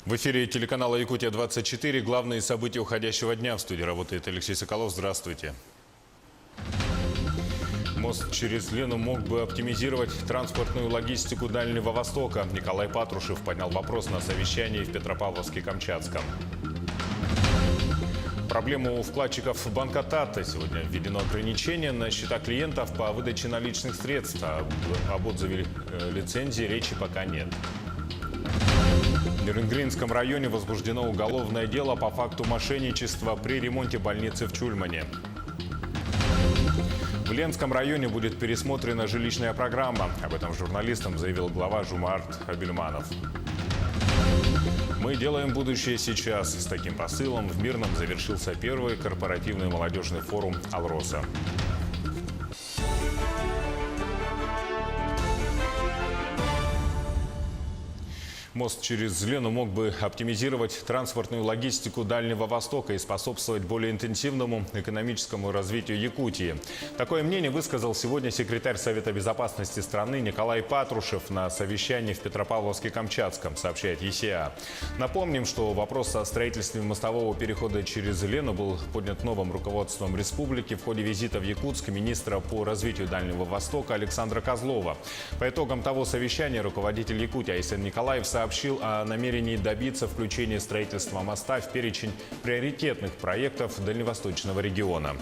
В эфире телеканала «Якутия-24». Главные события уходящего дня. В студии работает Алексей Соколов. Здравствуйте. Мост через Лену мог бы оптимизировать транспортную логистику Дальнего Востока. Николай Патрушев поднял вопрос на совещании в Петропавловске-Камчатском. Проблему у вкладчиков банка Тарта. Сегодня введено ограничение на счета клиентов по выдаче наличных средств. Об отзыве лицензии речи пока нет. В Нерюнгринском районе возбуждено уголовное дело по факту мошенничества при ремонте больницы в Чульмане. В Ленском районе будет пересмотрена жилищная программа. Об этом журналистам заявил глава Жумарт Абельманов. Мы делаем будущее сейчас. С таким посылом в Мирном завершился первый корпоративный молодежный форум «Алроса». Мост через Лену мог бы оптимизировать транспортную логистику Дальнего Востока и способствовать более интенсивному экономическому развитию Якутии. Такое мнение высказал сегодня секретарь Совета безопасности страны Николай Патрушев на совещании в Петропавловске-Камчатском, сообщает ЕСИА. Напомним, что вопрос о строительстве мостового перехода через Лену был поднят новым руководством республики в ходе визита в Якутск министра по развитию Дальнего Востока Александра Козлова. По итогам того совещания руководитель Якутии Айсен Николаев сообщил о намерении добиться включения строительства моста в перечень приоритетных проектов Дальневосточного региона.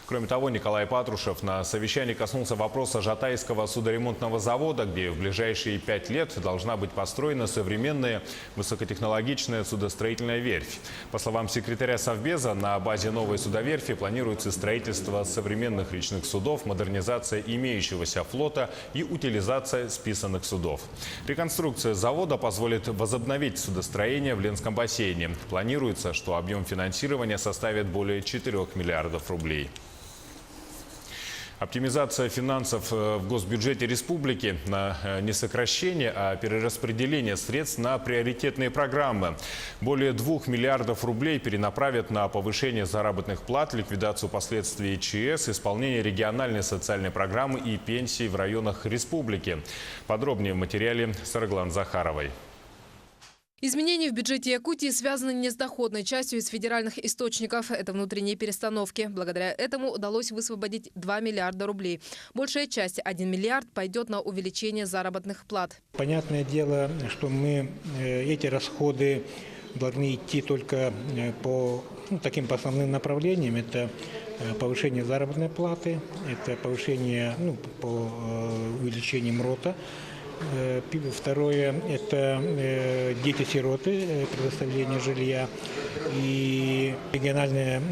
Кроме того, Николай Патрушев на совещании коснулся вопроса Жатайского судоремонтного завода, где в ближайшие 5 лет должна быть построена современная высокотехнологичная судостроительная верфь. По словам секретаря Совбеза, на базе новой судоверфи планируется строительство современных речных судов, модернизация имеющегося флота и утилизация списанных судов. Реконструкция завода позволит возобновить судостроение в Ленском бассейне. Планируется, что объем финансирования составит более 4 миллиардов рублей. Оптимизация финансов в госбюджете республики на не сокращение, а перераспределение средств на приоритетные программы. Более 2 миллиардов рублей перенаправят на повышение заработных плат, ликвидацию последствий ЧС, исполнение региональной социальной программы и пенсий в районах республики. Подробнее в материале Сарглан Захаровой. Изменения в бюджете Якутии связаны не с доходной частью из федеральных источников. Это внутренние перестановки. Благодаря этому удалось высвободить 2 миллиарда рублей. Большая часть, 1 миллиард, пойдет на увеличение заработных плат. Понятное дело, что мы эти расходы должны идти только по таким основным направлениям. Это повышение заработной платы, это повышение по увеличению МРОТа. Второе – это дети-сироты, предоставление жилья и региональные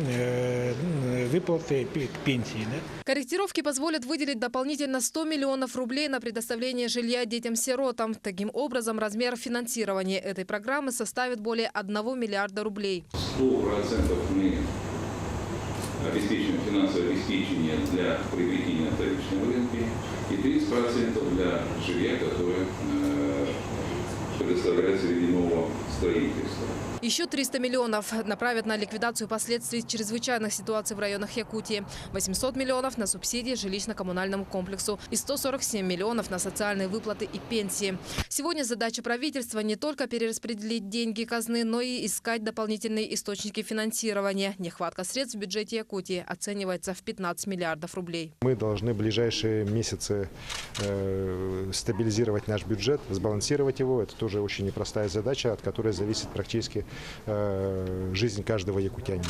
выплаты к пенсии. Корректировки позволят выделить дополнительно 100 миллионов рублей на предоставление жилья детям-сиротам. Таким образом, размер финансирования этой программы составит более 1 миллиарда рублей. 100% мы обеспечиваем финансовое обеспечение для приобретения на вторичном рынке и 30% для жилья, которое предоставляется в виде нового строительства. Еще 300 миллионов направят на ликвидацию последствий чрезвычайных ситуаций в районах Якутии, 800 миллионов на субсидии жилищно-коммунальному комплексу и 147 миллионов на социальные выплаты и пенсии. Сегодня задача правительства не только перераспределить деньги казны, но и искать дополнительные источники финансирования. Нехватка средств в бюджете Якутии оценивается в 15 миллиардов рублей. Мы должны в ближайшие месяцы стабилизировать наш бюджет, сбалансировать его. Это тоже очень непростая задача, от которой зависит практически жизнь каждого якутянина.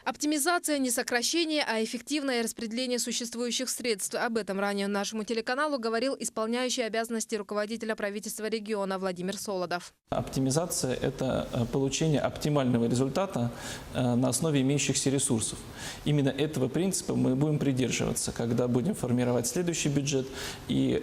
Оптимизация не сокращение, а эффективное распределение существующих средств. Об этом ранее нашему телеканалу говорил исполняющий обязанности руководителя правительства региона Владимир Солодов. Оптимизация – это получение оптимального результата на основе имеющихся ресурсов. Именно этого принципа мы будем придерживаться, когда будем формировать следующий бюджет и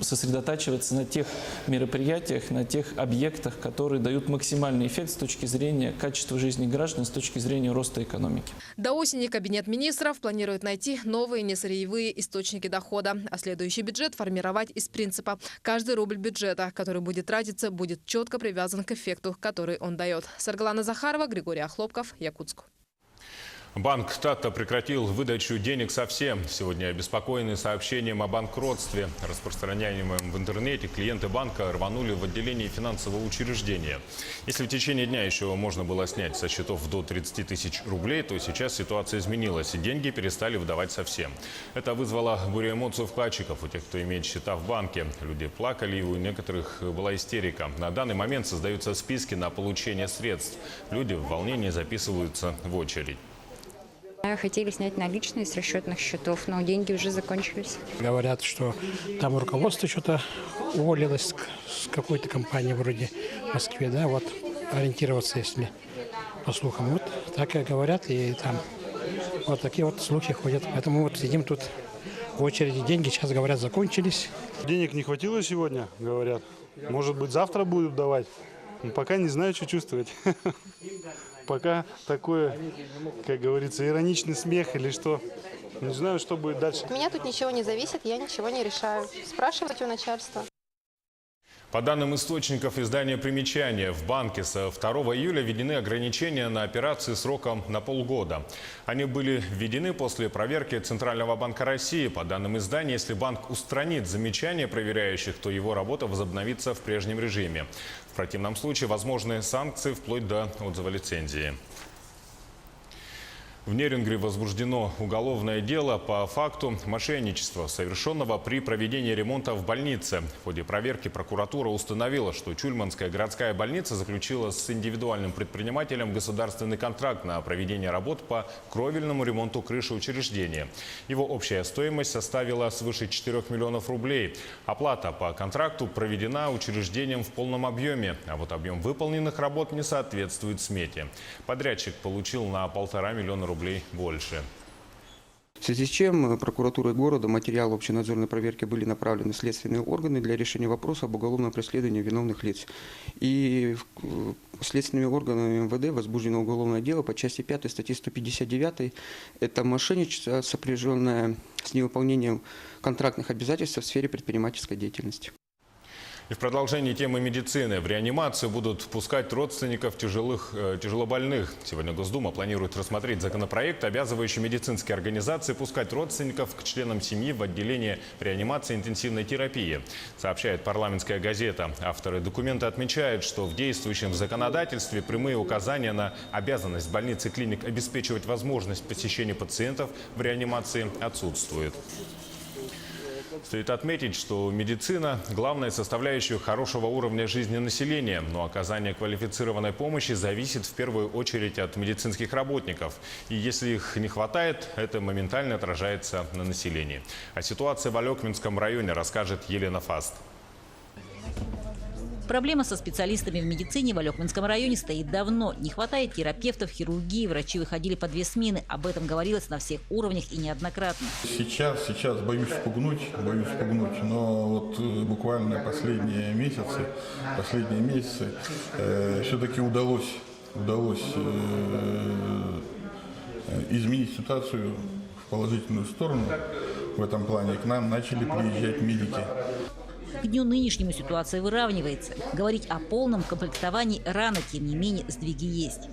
сосредотачиваться на тех мероприятиях, на тех объектах, которые дают максимальный эффект с точки зрения качества жизни граждан, с точки зрения роста экономики. До осени Кабинет министров планирует найти новые несырьевые источники дохода, а следующий бюджет формировать из принципа «каждый рубль бюджета, который будет тратиться, будет четко привязан к эффекту, который он дает». Сарглана Захарова, Григорий Охлопков, Якутск. Банк Тата прекратил выдачу денег совсем. Сегодня, обеспокоенные сообщением о банкротстве, распространяемым в интернете, клиенты банка рванули в отделение финансового учреждения. Если в течение дня еще можно было снять со счетов до 30 тысяч рублей, то сейчас ситуация изменилась, и деньги перестали выдавать совсем. Это вызвало бурю эмоций у вкладчиков, у тех, кто имеет счета в банке. Люди плакали, и у некоторых была истерика. На данный момент создаются списки на получение средств. Люди в волнении записываются в очередь. Хотели снять наличные с расчетных счетов, но деньги уже закончились. Говорят, что там руководство что-то уволилось с какой-то компании вроде в Москве, да, вот ориентироваться, если по слухам. Вот так и говорят, и там вот такие вот слухи ходят. Поэтому вот сидим тут в очереди. Деньги сейчас, говорят, закончились. Денег не хватило сегодня, говорят. Может быть, завтра будут давать. Но пока не знаю, что чувствовать. Пока такое, как говорится, ироничный смех или что. Не знаю, что будет дальше. От меня тут ничего не зависит, я ничего не решаю. Спрашивайте у начальства. По данным источников издания «Примечания», в банке со 2 июля введены ограничения на операции сроком на полгода. Они были введены после проверки Центрального банка России. По данным издания, если банк устранит замечания проверяющих, то его работа возобновится в прежнем режиме. В противном случае возможны санкции вплоть до отзыва лицензии. В Нерюнгри возбуждено уголовное дело по факту мошенничества, совершенного при проведении ремонта в больнице. В ходе проверки прокуратура установила, что Чульманская городская больница заключила с индивидуальным предпринимателем государственный контракт на проведение работ по кровельному ремонту крыши учреждения. Его общая стоимость составила свыше 4 миллионов рублей. Оплата по контракту проведена учреждением в полном объеме, а вот объем выполненных работ не соответствует смете. Подрядчик получил на 1,5 миллиона рублей больше. В связи с чем прокуратурой города материалы общенадзорной проверки были направлены в следственные органы для решения вопроса об уголовном преследовании виновных лиц. И следственными органами МВД возбуждено уголовное дело по части 5 статьи 159. Это мошенничество, сопряженное с невыполнением контрактных обязательств в сфере предпринимательской деятельности. И в продолжении темы медицины в реанимацию будут пускать родственников тяжелобольных. Сегодня Госдума планирует рассмотреть законопроект, обязывающий медицинские организации пускать родственников к членам семьи в отделение реанимации и интенсивной терапии, сообщает парламентская газета. Авторы документа отмечают, что в действующем законодательстве прямые указания на обязанность больниц и клиник обеспечивать возможность посещения пациентов в реанимации отсутствуют. Стоит отметить, что медицина – главная составляющая хорошего уровня жизни населения, но оказание квалифицированной помощи зависит в первую очередь от медицинских работников. И если их не хватает, это моментально отражается на населении. О ситуации в Алекминском районе расскажет Елена Фаст. Проблема со специалистами в медицине в Алекминском районе стоит давно. Не хватает терапевтов, хирургии, врачи выходили по 2 смены. Об этом говорилось на всех уровнях и неоднократно. Сейчас боюсь спугнуть, но вот буквально последние месяцы все-таки удалось изменить ситуацию в положительную сторону. В этом плане к нам начали приезжать медики. К дню нынешнему ситуация выравнивается. Говорить о полном комплектовании рано, тем не менее, сдвиги есть.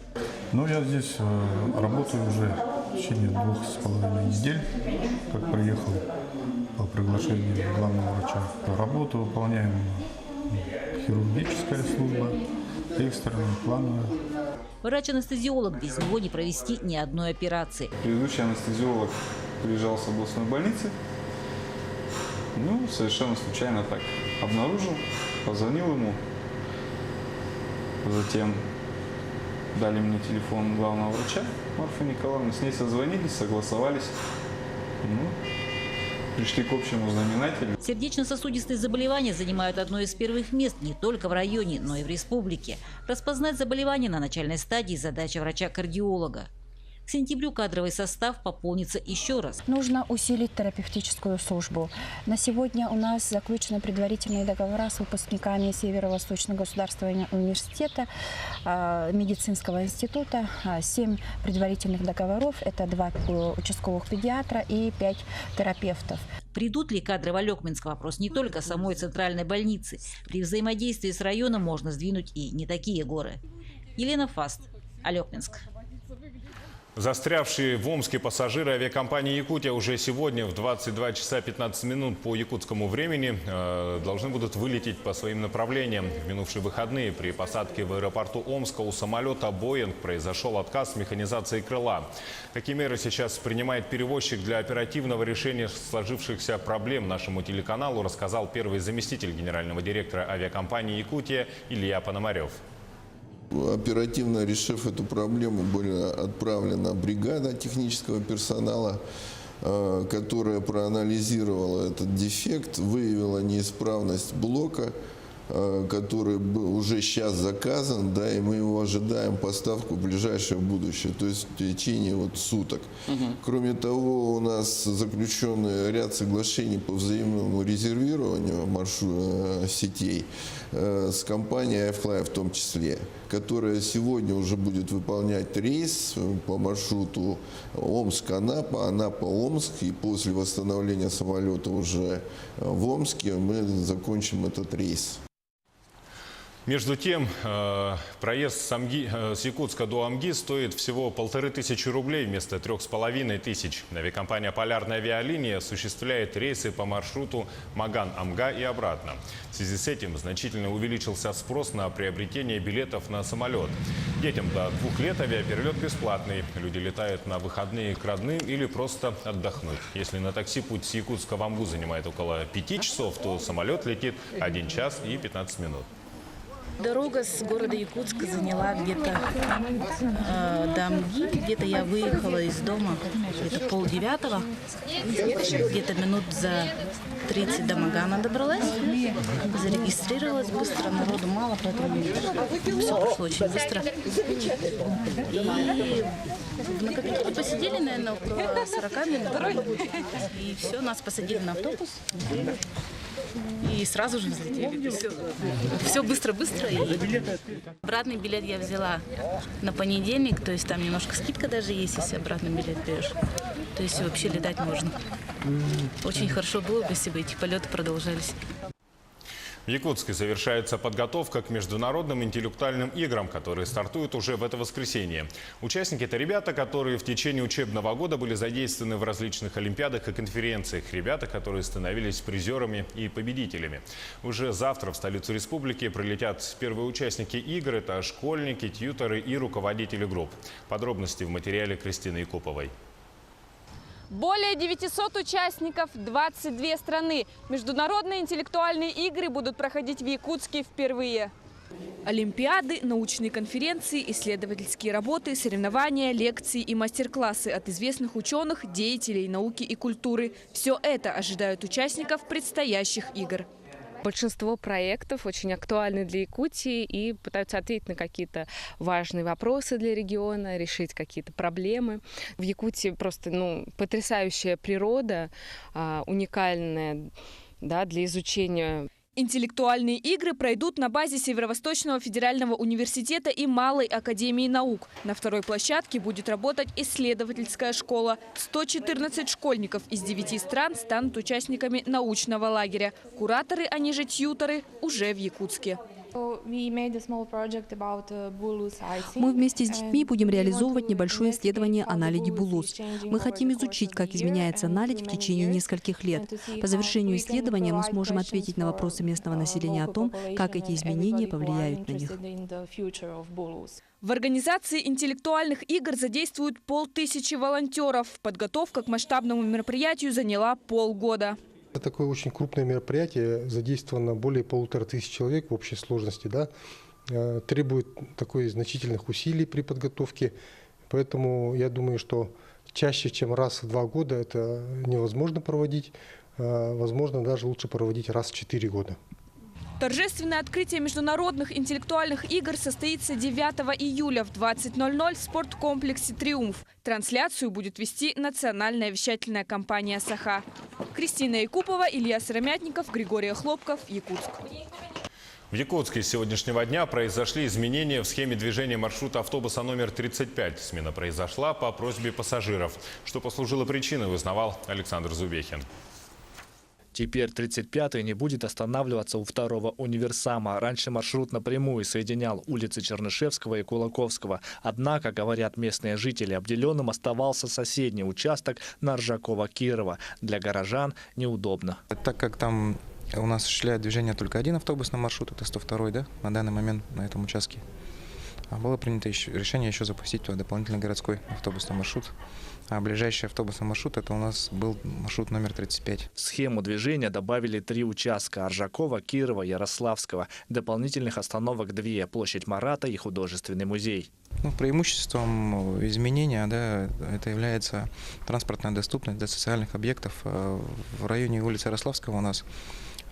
Я здесь работаю уже в течение 2,5 недель, как приехал по приглашению главного врача. Работу выполняем хирургическая служба, экстренная, плановая. Врач-анестезиолог, без него не провести ни одной операции. Предыдущий анестезиолог приезжал с областной больницы. Совершенно случайно так обнаружил, позвонил ему, затем дали мне телефон главного врача Марфы Николаевны, с ней созвонились, согласовались, пришли к общему знаменателю. Сердечно-сосудистые заболевания занимают одно из первых мест не только в районе, но и в республике. Распознать заболевание на начальной стадии – задача врача-кардиолога. К сентябрю кадровый состав пополнится еще раз. Нужно усилить терапевтическую службу. На сегодня у нас заключены предварительные договора с выпускниками Северо-Восточного государственного университета, медицинского института. 7 предварительных договоров. Это 2 участковых педиатра и 5 терапевтов. Придут ли кадры в Алекминск – вопрос не только самой центральной больницы. При взаимодействии с районом можно сдвинуть и не такие горы. Елена Фаст, Алекминск. Застрявшие в Омске пассажиры авиакомпании «Якутия» уже сегодня в 22 часа 15 минут по якутскому времени должны будут вылететь по своим направлениям. В минувшие выходные при посадке в аэропорту Омска у самолета «Боинг» произошел отказ механизации крыла. Какие меры сейчас принимает перевозчик для оперативного решения сложившихся проблем нашему телеканалу, рассказал первый заместитель генерального директора авиакомпании «Якутия» Илья Пономарев. Оперативно решив эту проблему, была отправлена бригада технического персонала, которая проанализировала этот дефект, выявила неисправность блока, который уже сейчас заказан, да, и мы его ожидаем поставку в ближайшее будущее, то есть в течение суток. Кроме того, у нас заключен ряд соглашений по взаимному резервированию сетей с компанией iFly в том числе, которая сегодня уже будет выполнять рейс по маршруту Омск-Анапа, Анапа-Омск, и после восстановления самолета уже в Омске мы закончим этот рейс. Между тем, проезд с Якутска до Амги стоит всего 1500 рублей вместо 3500. Авиакомпания «Полярная авиалиния» осуществляет рейсы по маршруту Маган-Амга и обратно. В связи с этим значительно увеличился спрос на приобретение билетов на самолет. Детям до 2 лет авиаперелет бесплатный. Люди летают на выходные к родным или просто отдохнуть. Если на такси путь с Якутска в Амгу занимает около 5 часов, то самолет летит 1 час и 15 минут. Дорога с города Якутска заняла где-то до Амги. Где-то я выехала из дома где-то 8:30. Где-то минут за 30 до Магана добралась. Зарегистрировалась быстро, народу мало, поэтому все прошло очень быстро. И в накопителе посидели, наверное, около 40 минут. И все, нас посадили на автобус. И сразу же взлетели. Все быстро-быстро. Обратный билет я взяла на понедельник, то есть там немножко скидка даже есть, если обратный билет берешь. То есть вообще летать можно. Очень хорошо было бы, если бы эти полеты продолжались. В Якутске завершается подготовка к международным интеллектуальным играм, которые стартуют уже в это воскресенье. Участники – это ребята, которые в течение учебного года были задействованы в различных олимпиадах и конференциях. Ребята, которые становились призерами и победителями. Уже завтра в столицу республики прилетят первые участники игр. Это школьники, тьюторы и руководители групп. Подробности в материале Кристины Якуповой. Более 900 участников, 22 страны. Международные интеллектуальные игры будут проходить в Якутске впервые. Олимпиады, научные конференции, исследовательские работы, соревнования, лекции и мастер-классы от известных ученых, деятелей науки и культуры. Все это ожидают участников предстоящих игр. Большинство проектов очень актуальны для Якутии и пытаются ответить на какие-то важные вопросы для региона, решить какие-то проблемы. В Якутии просто потрясающая природа, уникальная, для изучения. Интеллектуальные игры пройдут на базе Северо-Восточного федерального университета и Малой академии наук. На второй площадке будет работать исследовательская школа. 114 школьников из 9 стран станут участниками научного лагеря. Кураторы, они же тьюторы, уже в Якутске. Мы вместе с детьми будем реализовывать небольшое исследование о наледи Булус. Мы хотим изучить, как изменяется наледь в течение нескольких лет. По завершению исследования мы сможем ответить на вопросы местного населения о том, как эти изменения повлияют на них. В организации интеллектуальных игр задействуют 500 волонтеров. Подготовка к масштабному мероприятию заняла полгода. Это такое очень крупное мероприятие, задействовано более 1500 человек в общей сложности, требует такой значительных усилий при подготовке, поэтому я думаю, что чаще, чем раз в 2 года это невозможно проводить, возможно, даже лучше проводить раз в 4 года. Торжественное открытие международных интеллектуальных игр состоится 9 июля в 20:00 в спорткомплексе «Триумф». Трансляцию будет вести национальная вещательная компания «Саха». Кристина Якупова, Илья Сыромятников, Григорий Хлопков, Якутск. В Якутске с сегодняшнего дня произошли изменения в схеме движения маршрута автобуса номер 35. Смена произошла по просьбе пассажиров. Что послужило причиной, узнавал Александр Зубехин. Теперь 35-й не будет останавливаться у второго универсама. Раньше маршрут напрямую соединял улицы Чернышевского и Кулаковского. Однако, говорят местные жители, обделенным оставался соседний участок на Ржакова-Кирова. Для горожан неудобно. Так как там у нас осуществляет движение только один автобусный маршрут, это 102-й, да, на данный момент на этом участке. Было принято решение еще запустить туда дополнительный городской автобусный маршрут. А ближайший автобусный маршрут это у нас был маршрут номер 35. В схему движения добавили 3 участка – Ржакова, Кирова, Ярославского. Дополнительных остановок 2 – площадь Марата и художественный музей. Преимуществом изменения, да, это является транспортная доступность для социальных объектов. В районе улицы Ярославского у нас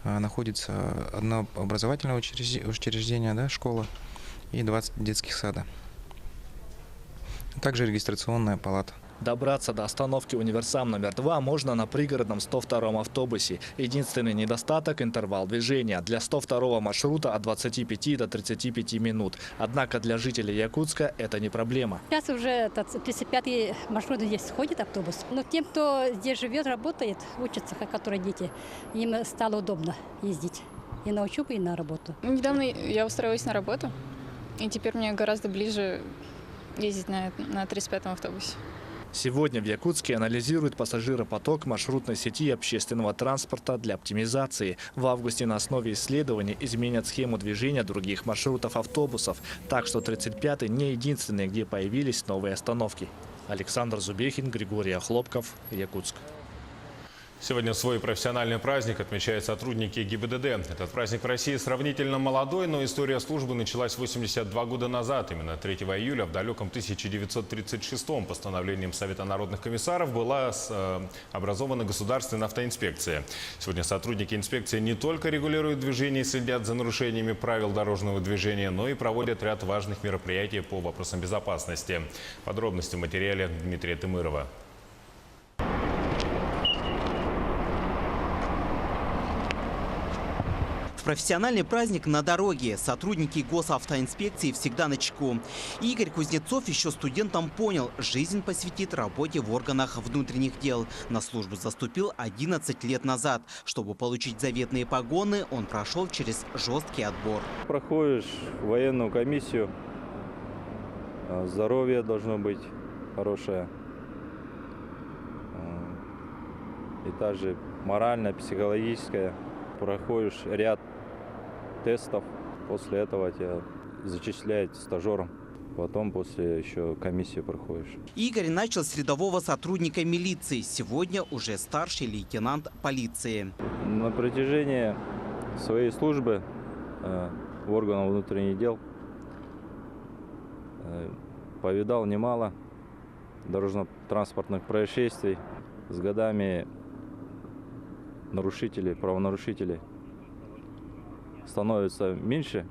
находится одно образовательное учреждение, да, школа, и 20 детских сада. Также регистрационная палата. Добраться до остановки «Универсам» номер 2 можно на пригородном 102-м автобусе. Единственный недостаток – интервал движения. Для 102-го маршрута от 25 до 35 минут. Однако для жителей Якутска это не проблема. Сейчас уже 35-й маршрут здесь ходит автобус. Но тем, кто здесь живет, работает, учатся, которые дети, им стало удобно ездить и на учебу, и на работу. Недавно я устроилась на работу, и теперь мне гораздо ближе ездить на 35-м автобусе. Сегодня в Якутске анализируют пассажиропоток маршрутной сети общественного транспорта для оптимизации. В августе на основе исследований изменят схему движения других маршрутов автобусов. Так что 35-й не единственный, где появились новые остановки. Александр Зубехин, Григорий Охлопков, Якутск. Сегодня свой профессиональный праздник отмечают сотрудники ГИБДД. Этот праздник в России сравнительно молодой, но история службы началась 82 года назад. Именно 3 июля в далеком 1936-м постановлением Совета народных комиссаров была образована государственная автоинспекция. Сегодня сотрудники инспекции не только регулируют движение и следят за нарушениями правил дорожного движения, но и проводят ряд важных мероприятий по вопросам безопасности. Подробности в материале Дмитрия Тымырова. В профессиональный праздник на дороге сотрудники госавтоинспекции всегда начеку. Игорь Кузнецов еще студентом понял, жизнь посвятит работе в органах внутренних дел. На службу заступил 11 лет назад. Чтобы получить заветные погоны, он прошел через жесткий отбор. Проходишь военную комиссию, здоровье должно быть хорошее. И также моральное, психологическое. Проходишь ряд тестов, после этого тебя зачисляют стажером, потом после еще комиссию проходишь. Игорь начал с рядового сотрудника милиции, сегодня уже старший лейтенант полиции. На протяжении своей службы в органах внутренних дел повидал немало дорожно-транспортных происшествий. С годами нарушителей, правонарушителей становится меньше,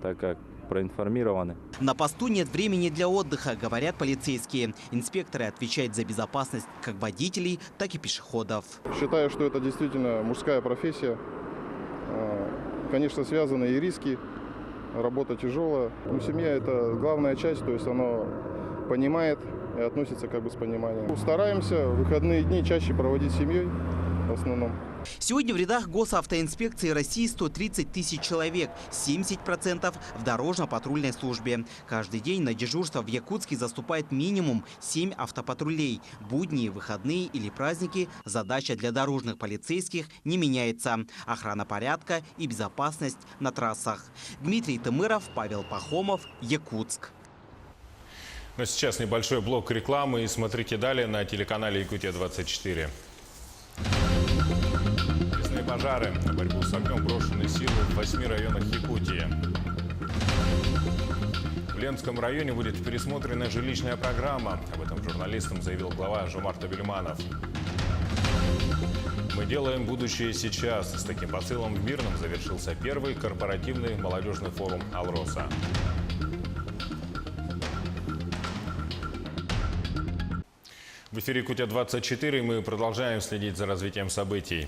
так как проинформированы. На посту нет времени для отдыха, говорят полицейские. Инспекторы отвечают за безопасность как водителей, так и пешеходов. Считаю, что это действительно мужская профессия. Конечно, связаны и риски, работа тяжелая. Но семья – это главная часть, то есть она понимает и относится как бы с пониманием. Стараемся выходные дни чаще проводить с семьей в основном. Сегодня в рядах госавтоинспекции России 130 тысяч человек, 70% в дорожно-патрульной службе. Каждый день на дежурство в Якутске заступает минимум 7 автопатрулей. Будни, выходные или праздники задача для дорожных полицейских не меняется. Охрана порядка и безопасность на трассах. Дмитрий Тымыров, Павел Пахомов, Якутск. Но сейчас небольшой блок рекламы и смотрите далее на телеканале Якутия-24. Лесные пожары. На борьбу с огнем брошены силы в 8 районах Якутии. В Ленском районе будет пересмотрена жилищная программа. Об этом журналистам заявил глава Жомарт Абельманов. Мы делаем будущее сейчас. С таким посылом в Мирном завершился первый корпоративный молодежный форум «Алроса». В эфире Якутия-24 мы продолжаем следить за развитием событий.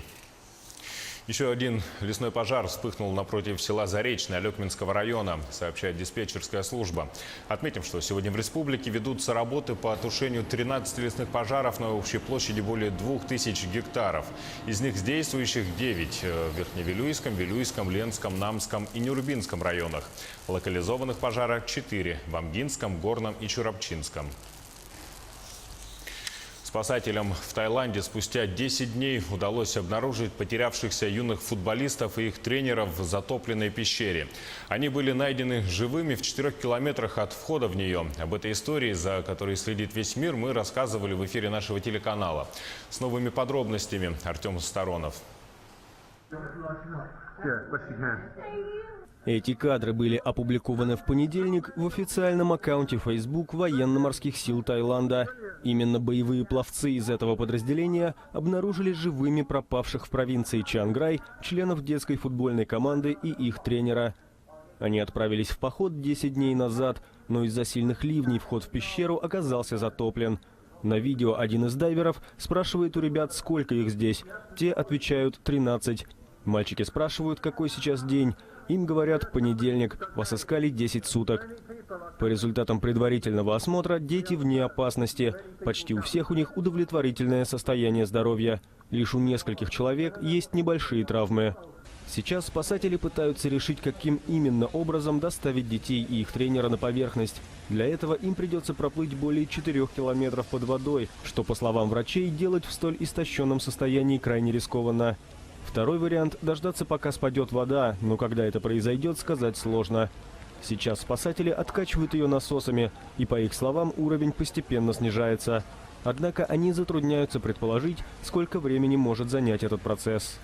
Еще один лесной пожар вспыхнул напротив села Заречное Алекминского района, сообщает диспетчерская служба. Отметим, что сегодня в республике ведутся работы по тушению 13 лесных пожаров на общей площади более 2000 гектаров. Из них с действующих 9 в Верхневилюйском, Вилюйском, Ленском, Намском и Нюрбинском районах. Локализованных пожаров 4 в Амгинском, Горном и Чурапчинском. Спасателям в Таиланде спустя 10 дней удалось обнаружить потерявшихся юных футболистов и их тренеров в затопленной пещере. Они были найдены живыми в 4 километрах от входа в нее. Об этой истории, за которой следит весь мир, мы рассказывали в эфире нашего телеканала. С новыми подробностями Артем Сторонов. Эти кадры были опубликованы в понедельник в официальном аккаунте Facebook военно-морских сил Таиланда. Именно боевые пловцы из этого подразделения обнаружили живыми пропавших в провинции Чанграй членов детской футбольной команды и их тренера. Они отправились в поход 10 дней назад, но из-за сильных ливней вход в пещеру оказался затоплен. На видео один из дайверов спрашивает у ребят, сколько их здесь. Те отвечают 13. Мальчики спрашивают, какой сейчас день. Им говорят, понедельник, вас искали 10 суток. По результатам предварительного осмотра дети вне опасности. Почти у всех у них удовлетворительное состояние здоровья. Лишь у нескольких человек есть небольшие травмы. Сейчас спасатели пытаются решить, каким именно образом доставить детей и их тренера на поверхность. Для этого им придется проплыть более 4 километров под водой, что, по словам врачей, делать в столь истощенном состоянии крайне рискованно. Второй вариант – дождаться, пока спадет вода, но когда это произойдет, сказать сложно. Сейчас спасатели откачивают ее насосами, и, по их словам, уровень постепенно снижается. Однако они затрудняются предположить, сколько времени может занять этот процесс.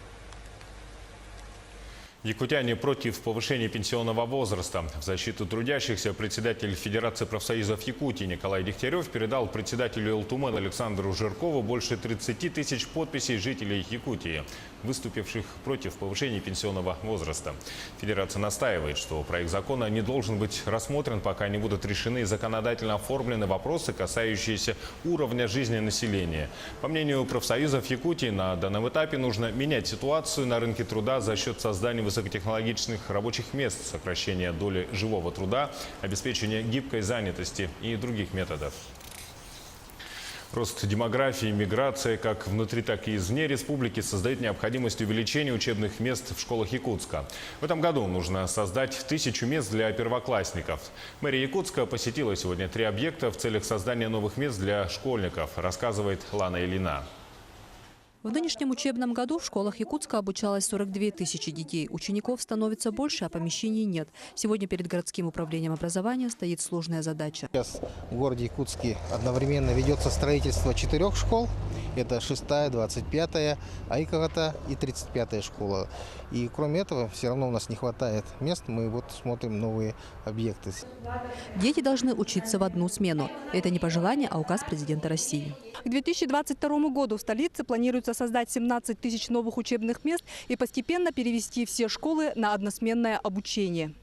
Якутяне против повышения пенсионного возраста. В защиту трудящихся председатель Федерации профсоюзов Якутии Николай Дегтярев передал председателю ЛТУМЭН Александру Жиркову больше 30 тысяч подписей жителей Якутии, выступивших против повышения пенсионного возраста. Федерация настаивает, что проект закона не должен быть рассмотрен, пока не будут решены и законодательно оформлены вопросы, касающиеся уровня жизни населения. По мнению профсоюзов Якутии, на данном этапе нужно менять ситуацию на рынке труда за счет создания высокотехнологичных рабочих мест, сокращения доли живого труда, обеспечения гибкой занятости и других методов. Рост демографии, миграция как внутри, так и извне республики создает необходимость увеличения учебных мест в школах Якутска. В этом году нужно создать 1000 мест для первоклассников. Мэрия Якутска посетила сегодня 3 объекта в целях создания новых мест для школьников, рассказывает Лана Ильина. В нынешнем учебном году в школах Якутска обучалось 42 тысячи детей. Учеников становится больше, а помещений нет. Сегодня перед городским управлением образования стоит сложная задача. Сейчас в городе Якутске одновременно ведется строительство 4 школ. Это 6-я, 25-я, Айкагата и 35-я школа. И кроме этого, все равно у нас не хватает мест. Мы вот смотрим новые объекты. Дети должны учиться в одну смену. Это не пожелание, а указ президента России. К 2022 году в столице планируется создать 17 тысяч новых учебных мест и постепенно перевести все школы на односменное обучение.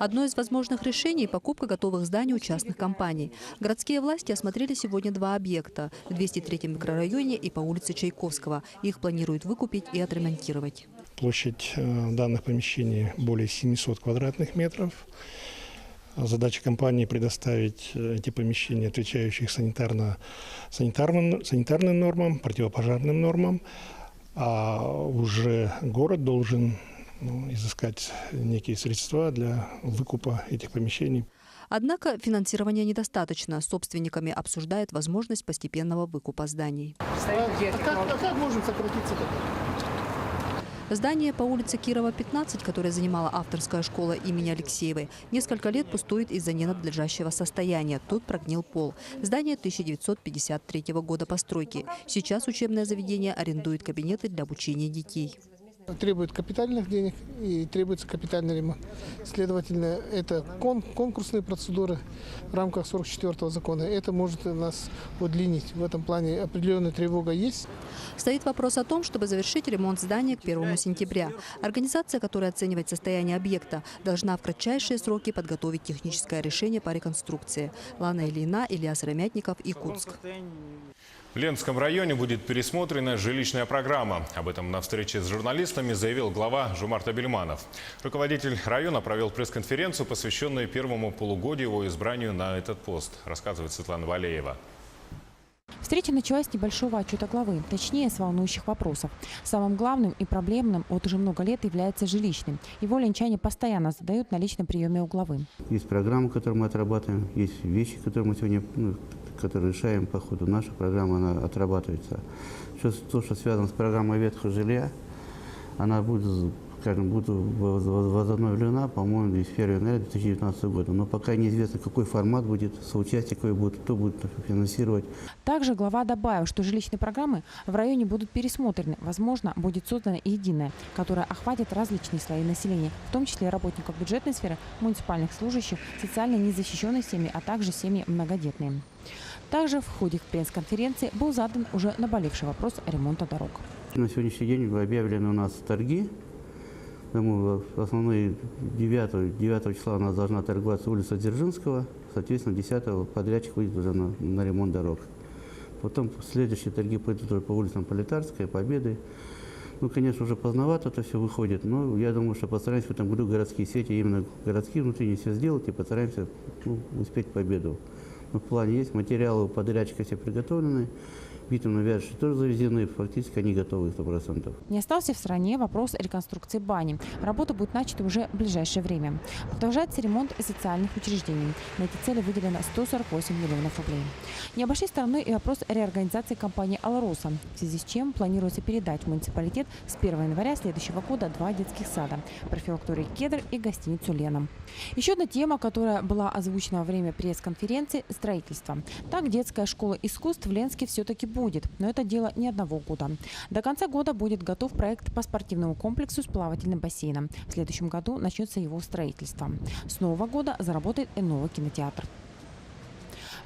Одно из возможных решений – покупка готовых зданий у частных компаний. Городские власти осмотрели сегодня 2 объекта – в 203-м микрорайоне и по улице Чайковского. Их планируют выкупить и отремонтировать. Площадь данных помещений более 700 квадратных метров. Задача компании – предоставить эти помещения, отвечающих санитарным нормам, противопожарным нормам. А уже город должен изыскать некие средства для выкупа этих помещений. Однако финансирования недостаточно. С собственниками обсуждают возможность постепенного выкупа зданий. Как можем сократиться? Здание по улице Кирова, 15, которое занимала авторская школа имени Алексеевой, несколько лет пустует из-за ненадлежащего состояния. Тут прогнил пол. Здание 1953 года постройки. Сейчас учебное заведение арендует кабинеты для обучения детей. Требует капитальных денег и требуется капитальный ремонт. Следовательно, это конкурсные процедуры в рамках 44-го закона. Это может нас удлинить. В этом плане определенная тревога есть. Стоит вопрос о том, чтобы завершить ремонт здания к 1 сентября. Организация, которая оценивает состояние объекта, должна в кратчайшие сроки подготовить техническое решение по реконструкции. Лана Ильина, Ильяс Рамятников, Якутск. В Ленском районе будет пересмотрена жилищная программа. Об этом на встрече с журналистами заявил глава Жумарт Абельманов. Руководитель района провел пресс-конференцию, посвященную первому полугодию его избранию на этот пост, рассказывает Светлана Валеева. Встреча началась с небольшого отчета главы, точнее с волнующих вопросов. Самым главным и проблемным вот уже много лет является жилищным. Его ленчане постоянно задают на личном приеме у главы. Есть программы, которые мы отрабатываем, есть вещи, которые мы сегодня которые решаем по ходу. Наша программа она отрабатывается. То, что связано с программой ветхого жилья, она будет, скажем, будет возобновлена, по-моему, с 1 января 2019 года. Но пока неизвестно, какой формат будет, соучастие какое будет, кто будет финансировать. Также глава добавил, что жилищные программы в районе будут пересмотрены. Возможно, будет создана единая, которая охватит различные слои населения, в том числе работников бюджетной сферы, муниципальных служащих, социально незащищенных семьи, а также семьи многодетные. Также в ходе пресс-конференции был задан уже наболевший вопрос ремонта дорог. На сегодняшний день объявлены у нас торги. Думаю, основные 9 числа у нас должна торговаться улица Дзержинского. Соответственно, 10 подрядчик выйдет уже на ремонт дорог. Потом следующие торги пойдут уже по улицам Пролетарской, Победы. Ну, конечно, уже поздновато это все выходит, но я думаю, что постараемся в этом году городские сети, именно городские внутренние все сделать и постараемся успеть победу. Но в плане есть, материалы у подрядчика все приготовлены. Битумно-вяжущие тоже завезены, фактически они готовы 100%. Не остался в стороне вопрос реконструкции бани. Работа будет начата уже в ближайшее время. Продолжается ремонт социальных учреждений. На эти цели выделено 148 миллионов рублей. Не обошли стороной и вопрос реорганизации компании «Алроса», в связи с чем планируется передать в муниципалитет с 1 января следующего года 2 детских сада, профилакторий «Кедр» и гостиницу «Лена». Еще одна тема, которая была озвучена во время пресс-конференции – строительство. Так, детская школа искусств в Ленске все-таки будет, но это дело не одного года. До конца года будет готов проект по спортивному комплексу с плавательным бассейном. В следующем году начнется его строительство. С нового года заработает и новый кинотеатр.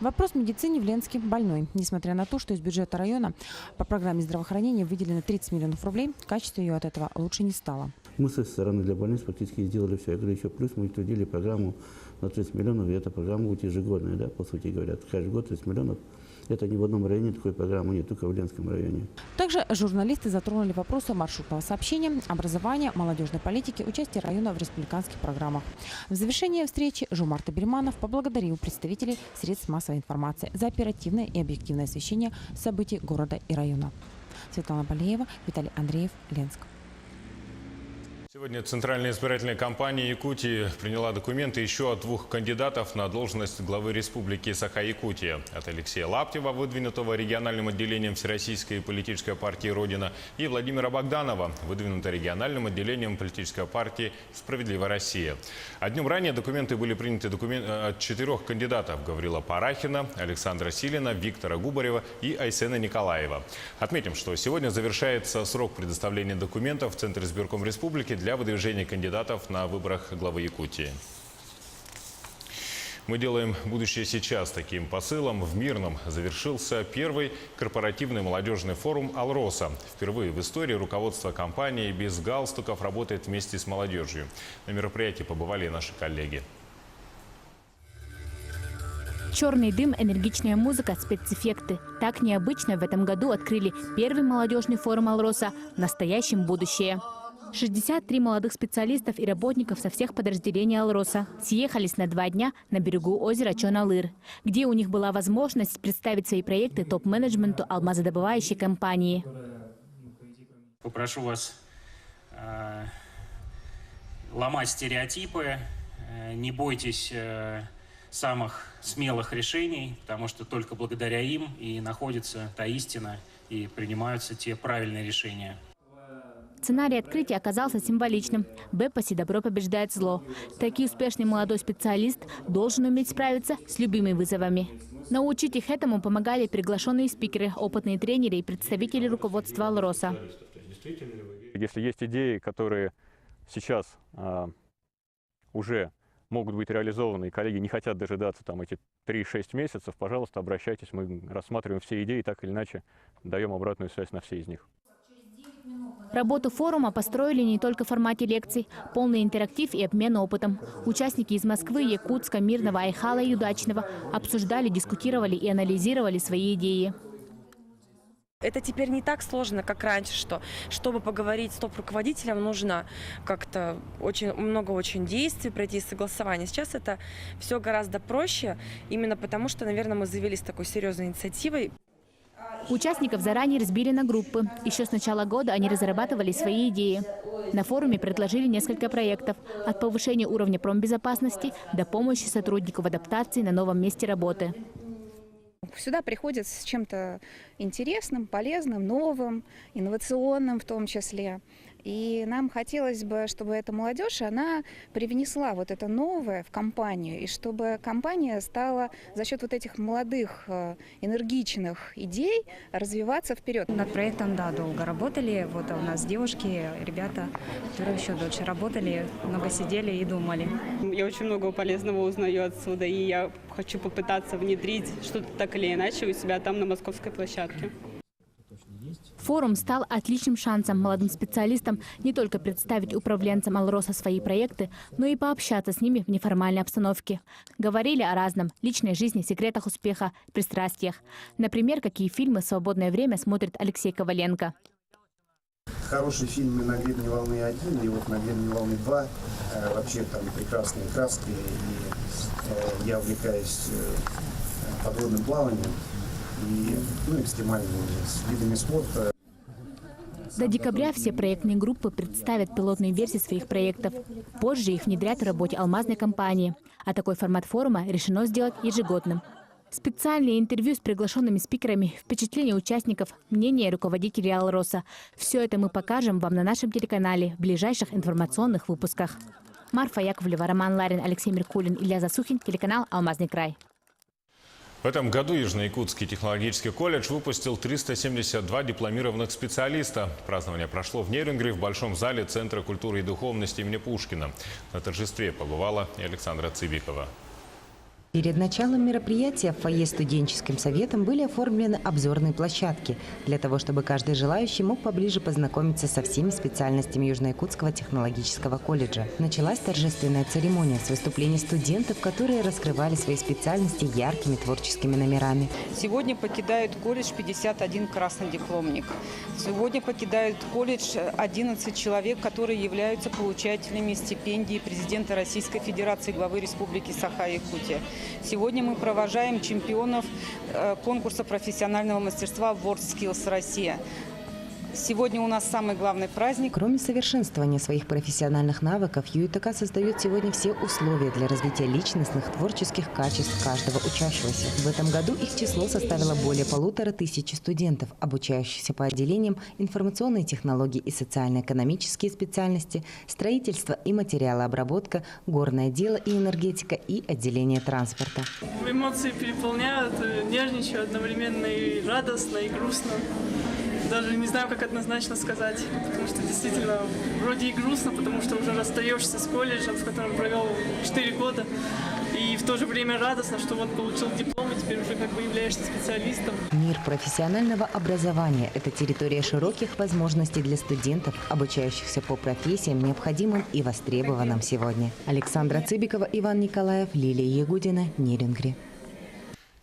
Вопрос в медицине в Ленске больной. Несмотря на то, что из бюджета района по программе здравоохранения выделено 30 миллионов рублей, качество ее от этого лучше не стало. Мы со стороны для больниц практически сделали все. Я говорю, еще плюс мы утвердили программу на 30 миллионов, и эта программа будет ежегодная, да, по сути говоря. Каждый год 30 миллионов. Это ни в одном районе такой программы нет, только в Ленском районе. Также журналисты затронули вопросы маршрутного сообщения, образования, молодежной политики, участия района в республиканских программах. В завершении встречи Жумарт Абельманов поблагодарил представителей средств массовой информации за оперативное и объективное освещение событий города и района. Светлана Балеева, Виталий Андреев, Ленск. Сегодня Центральная избирательная комиссия Якутии приняла документы еще от 2 кандидатов на должность главы Республики Саха-Якутия. От Алексея Лаптева, выдвинутого региональным отделением Всероссийской политической партии «Родина», и Владимира Богданова, выдвинутого региональным отделением политической партии «Справедливая Россия». А днем ранее документы были приняты от 4 кандидатов – Гаврила Парахина, Александра Силина, Виктора Губарева и Айсена Николаева. Отметим, что сегодня завершается срок предоставления документов в Центр избирком Республики для выдвижения кандидатов на выборах главы Якутии. Мы делаем будущее сейчас. Таким посылом в Мирном завершился первый корпоративный молодежный форум «Алроса». Впервые в истории руководство компании без галстуков работает вместе с молодежью. На мероприятии побывали наши коллеги. Черный дым, энергичная музыка, спецэффекты. Так необычно в этом году открыли первый молодежный форум «Алроса» в настоящем будущее. 63 молодых специалистов и работников со всех подразделений «Алроса» съехались на 2 дня на берегу озера Чон-Алыр, где у них была возможность представить свои проекты топ-менеджменту алмазодобывающей компании. Попрошу вас ломать стереотипы, не бойтесь самых смелых решений, потому что только благодаря им и находится та истина, и принимаются те правильные решения. Сценарий открытия оказался символичным. В эпосе «Добро побеждает зло». Такой успешный молодой специалист должен уметь справиться с любыми вызовами. Научить их этому помогали приглашенные спикеры, опытные тренеры и представители руководства «Алроса». Если есть идеи, которые сейчас уже могут быть реализованы, и коллеги не хотят дожидаться там эти 3-6 месяцев, пожалуйста, обращайтесь. Мы рассматриваем все идеи, так или иначе даем обратную связь на все из них. Работу форума построили не только в формате лекций, полный интерактив и обмен опытом. Участники из Москвы, Якутска, Мирного, Айхала и Удачного обсуждали, дискутировали и анализировали свои идеи. Это теперь не так сложно, как раньше, что чтобы поговорить с топ-руководителем, нужно как-то много действий, пройти согласование. Сейчас это все гораздо проще, именно потому что, наверное, мы заявились такой серьезной инициативой. Участников заранее разбили на группы. Еще с начала года они разрабатывали свои идеи. На форуме предложили несколько проектов. От повышения уровня промбезопасности до помощи сотруднику в адаптации на новом месте работы. Сюда приходят с чем-то интересным, полезным, новым, инновационным в том числе. И нам хотелось бы, чтобы эта молодежь, она привнесла вот это новое в компанию, и чтобы компания стала за счет вот этих молодых, энергичных идей развиваться вперед. Над проектом, да, долго работали. Вот у нас девушки, ребята, которые еще дольше работали, много сидели и думали. Я очень много полезного узнаю отсюда, и я хочу попытаться внедрить что-то так или иначе у себя там на московской площадке. Форум стал отличным шансом молодым специалистам не только представить управленцам Алроса свои проекты, но и пообщаться с ними в неформальной обстановке. Говорили о разном – личной жизни, секретах успеха, пристрастиях. Например, какие фильмы в свободное время смотрит Алексей Коваленко. Хороший фильм «На гребне волны 1» и вот «На гребне волны 2». Вообще там прекрасные краски, и я увлекаюсь подводным плаванием и экстремальными видами спорта. До декабря все проектные группы представят пилотные версии своих проектов. Позже их внедрят в работе алмазной компании. А такой формат форума решено сделать ежегодным. Специальные интервью с приглашенными спикерами, впечатления участников, мнения руководителей Алроса. Все это мы покажем вам на нашем телеканале в ближайших информационных выпусках. Марфа Яковлева, Роман Ларин, Алексей Меркулин, Илья Засухин, телеканал «Алмазный край». В этом году Южно-Якутский технологический колледж выпустил 372 дипломированных специалиста. Празднование прошло в Нерюнгри в Большом зале Центра культуры и духовности имени Пушкина. На торжестве побывала и Александра Цыбикова. Перед началом мероприятия в фойе студенческим советом были оформлены обзорные площадки для того, чтобы каждый желающий мог поближе познакомиться со всеми специальностями Южно-Якутского технологического колледжа. Началась торжественная церемония с выступлений студентов, которые раскрывали свои специальности яркими творческими номерами. Сегодня покидают колледж 51 красный дипломник. Сегодня покидают колледж 11 человек, которые являются получателями стипендии президента Российской Федерации, главы Республики Саха-Якутия. Сегодня мы провожаем чемпионов конкурса профессионального мастерства WorldSkills Россия. Сегодня у нас самый главный праздник. Кроме совершенствования своих профессиональных навыков, ЮИТК создает сегодня все условия для развития личностных, творческих качеств каждого учащегося. В этом году их число составило более 1500 студентов, обучающихся по отделениям информационные технологии и социально-экономические специальности, строительство и материалообработка, горное дело и энергетика и отделение транспорта. Эмоции переполняют, нервничаю одновременно и радостно, и грустно. Даже не знаю, как однозначно сказать, потому что действительно вроде и грустно, потому что уже расстаешься с колледжем, в котором провел 4 года, и в то же время радостно, что вот получил диплом и теперь уже как бы являешься специалистом. Мир профессионального образования – это территория широких возможностей для студентов, обучающихся по профессиям, необходимым и востребованным сегодня. Александра Цыбикова, Иван Николаев, Лилия Ягудина, Нерюнгри.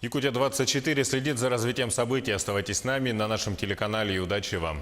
Якутия-24 следит за развитием событий. Оставайтесь с нами на нашем телеканале и удачи вам!